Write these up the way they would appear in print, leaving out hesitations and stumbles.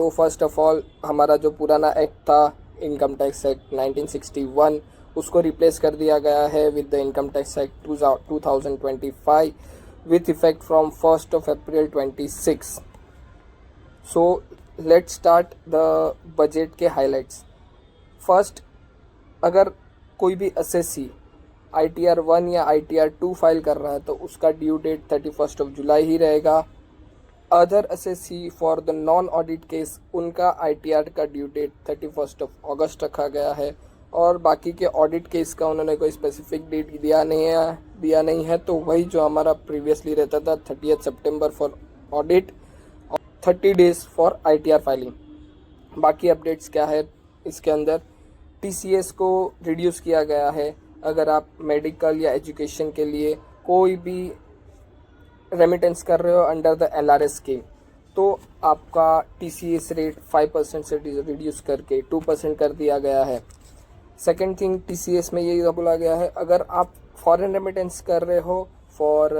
तो first of all हमारा जो पुराना एक्ट था, इनकम टैक्स एक्ट 1961, उसको रिप्लेस कर दिया गया है with the income tax act 2025 with effect from 1st of April 26। So let's start the budget के हाइलाइट्स। फर्स्ट, अगर कोई भी एसएससी ITR 1 या ITR 2 फाइल कर रहा है तो उसका due date 31st of July ही रहेगा। Other assessee for the non audit case, उनका ITR का due date 31st of August रखा गया है। और बाकी के ऑडिट केस का उन्होंने कोई स्पेसिफिक डेट दिया नहीं है, तो वही जो हमारा प्रीवियसली रहता था 30th September for audit, 30 days for ITR filing. बाकी अपडेट्स क्या है इसके अंदर, TCS को रिड्यूस किया गया है। अगर आप मेडिकल या एजुकेशन के लिए कोई भी रेमिटेंस कर रहे हो अंडर द LRS स्कीम, तो आपका TCS रेट 5% से रिड्यूस करके 2% कर दिया गया है। सेकेंड थिंग, TCS में यही बोला गया है, अगर आप फॉरेन रेमिटेंस कर रहे हो फॉर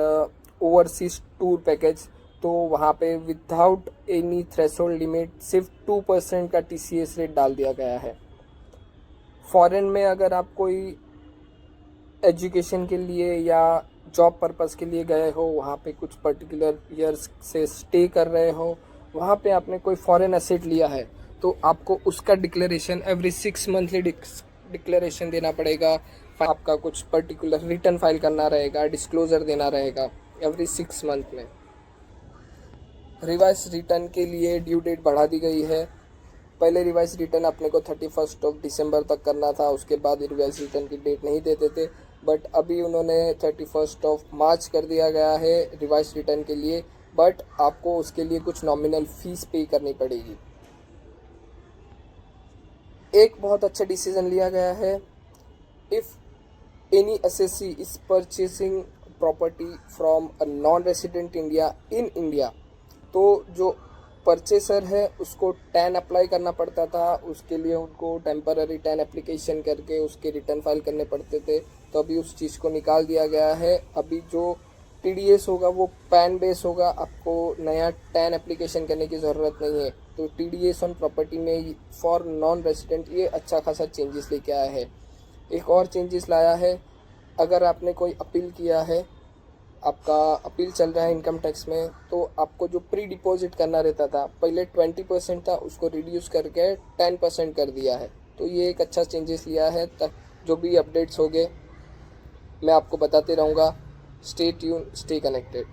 ओवरसीज टूर पैकेज, तो वहाँ पे विदाउट एनी थ्रेशोल्ड लिमिट सिर्फ 2% का TCS रेट डाल दिया गया है। फॉरेन में अगर आप कोई एजुकेशन के लिए या जॉब पर्पस के लिए गए हो, वहाँ पे कुछ पर्टिकुलर ईयर्स से स्टे कर रहे हो, वहाँ पे आपने कोई फॉरेन एसेट लिया है, तो आपको उसका डिक्लेरेशन एवरी 6 मंथली डिक्लेरेशन देना पड़ेगा। आपका कुछ पर्टिकुलर रिटर्न फाइल करना रहेगा, डिस्क्लोजर देना रहेगा एवरी 6 मंथ में। रिवाइज रिटर्न के लिए ड्यू डेट बढ़ा दी गई है। पहले रिवाइज रिटर्न अपने को 31st of December तक करना था, उसके बाद रिवाइज रिटर्न की डेट नहीं देते थे, बट अभी उन्होंने 31st of March कर दिया गया है रिवाइज रिटर्न के लिए, बट आपको उसके लिए कुछ नॉमिनल फीस पे करनी पड़ेगी। एक बहुत अच्छा डिसीजन लिया गया है, if any SSC is purchasing property from a non resident India in India, तो जो परचेसर है उसको टैन अप्लाई करना पड़ता था, उसके लिए उनको टेम्पररी टैन एप्लीकेशन करके उसके रिटर्न फाइल करने पड़ते थे, तो अभी उस चीज़ को निकाल दिया गया है। अभी जो TDS होगा वो पैन बेस होगा, आपको नया टैन एप्लीकेशन करने की ज़रूरत नहीं है। तो TDS ऑन प्रॉपर्टी में फॉर नॉन रेसिडेंट ये अच्छा खासा चेंजेस लेके आया है। एक और चेंजेस लाया है, अगर आपने कोई अपील किया है, आपका अपील चल रहा है इनकम टैक्स में, तो आपको जो प्री डिपॉजिट करना रहता था, पहले 20% था, उसको रिड्यूस करके 10% कर दिया है। तो ये एक अच्छा चेंजेस लिया है। तक जो भी अपडेट्स होंगे मैं आपको बताते रहूँगा। Stay tune, stay connected.